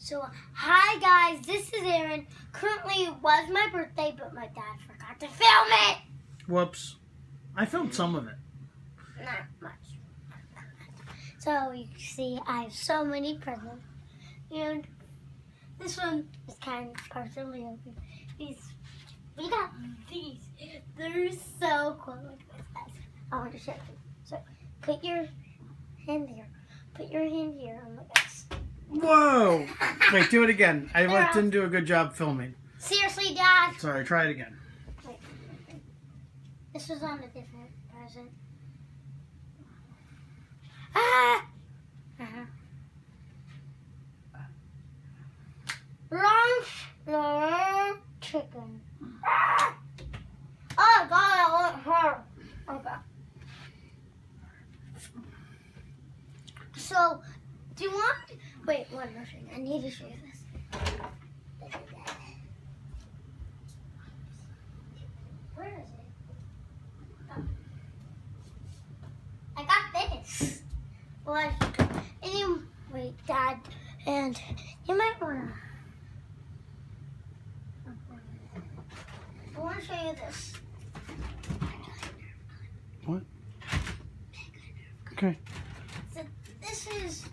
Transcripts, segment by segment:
So, hi guys, this is Aaron. Currently, it was my birthday, but my dad forgot to film it. Whoops. I filmed some of it. Not much. So, you can see I have so many presents. And this one is kind of partially open. We got these. They're so cool. Look at this, guys. I want to show you. So, put your hand here. Put your hand here and look at this. Whoa! Wait, do it again. I didn't do a good job filming. Seriously, Dad? Sorry, try it again. Wait. This was on a different present. Ah! Wrong chicken. Ah! Oh, God, I want her. Okay. So, do you want... Wait, one more thing. I need to show you this. Where is it? Oh. I got this. Well, wait, Dad, and you might want to... I want to show you this. What? Okay. So this is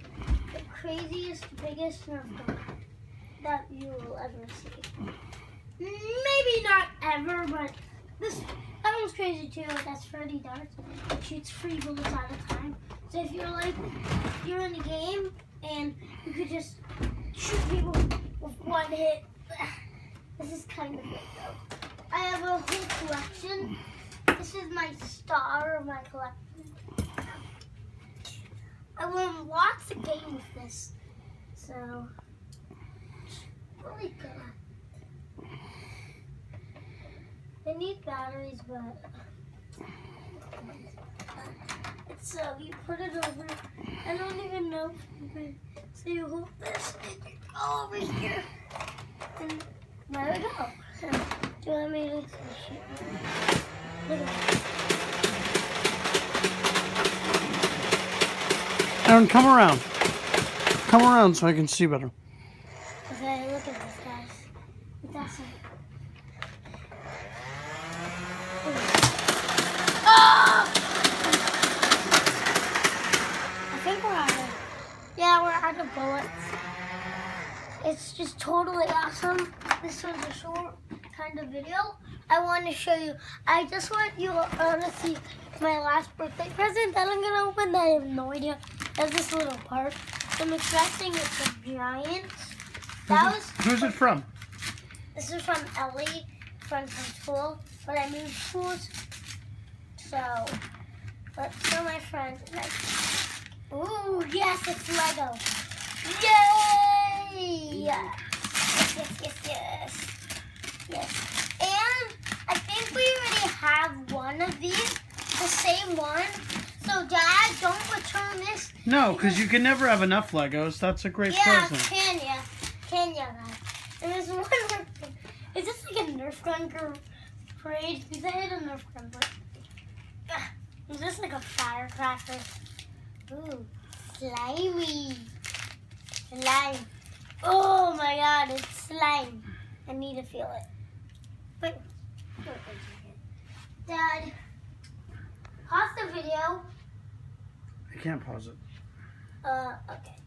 the craziest, biggest Nerf gun that you will ever see. Maybe not ever, but that one's crazy too. That's 30 darts. It shoots 3 bullets at a time. So if you're in a game and you could just shoot people with one hit. This is kind of good though. I have a whole collection. This is my star of my collection. I won lots of games with this, so it's really good. I need batteries, but so you put it over. I don't even know. So you hold this and you go over here, and there we go. Do you want me to shoot? Look at that. Aaron, come around. Come around so I can see better. Okay, look at this, guys. That's it. Oh! I think we're out of bullets. It's just totally awesome. This was a short kind of video. I want to show you. I just want you to see my last birthday present that I'm going to open that I have no idea. There's this little part. I'm expecting it's a giant. Who's it from? This is from Ellie, from school. But I moved schools. So my friend. Ooh, yes, it's Lego. Yay! Yes. And I think we already have one of these, the same one. So, Dad, don't return this. No, because you can never have enough Legos. That's a great present. Can ya? Can ya, guys? And there's one more thing. Is this like a Nerf gun parade? Because I had a Nerf gun, but... Is this like a firecracker? Ooh, slimy. Slime. Oh my God, it's slime. I need to feel it. Wait a second. Dad, pause the video. I can't pause it. Okay.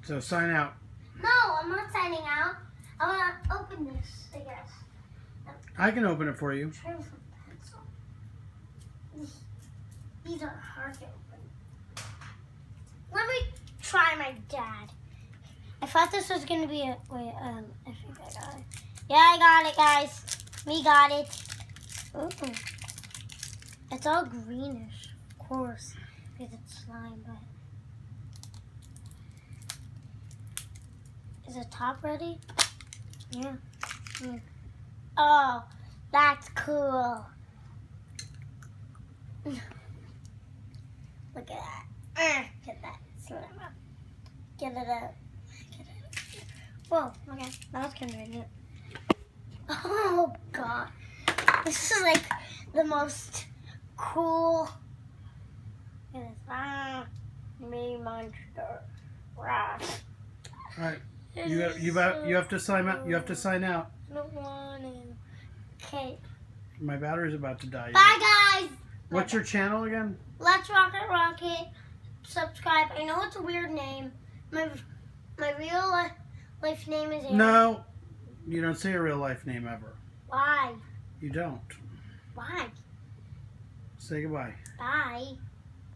So sign out. No, I'm not signing out. I want to open this, I guess. I can open it for you. Try with a pencil. These are hard to open. Let me try my dad. I thought this was going to be a... Wait, I think I got it. Yeah, I got it, guys. Me got it. Ooh. It's all greenish, of course, because it's slime, but... Is the top ready? Yeah. Oh, that's cool. Look at that. Get that slime up. Get it up. Whoa, okay, that was convenient. Oh, God. This is like the most cool. Look at this. Me monster. Rah. All right. You have to sign out. You have to sign out. I don't want to. Okay. My battery's about to die. Bye, guys. What's your channel again? Let's Rocket. Subscribe. I know it's a weird name. My real life name is Aaron. No, you don't say a real life name ever. Why? You don't. Why? Say goodbye. Bye.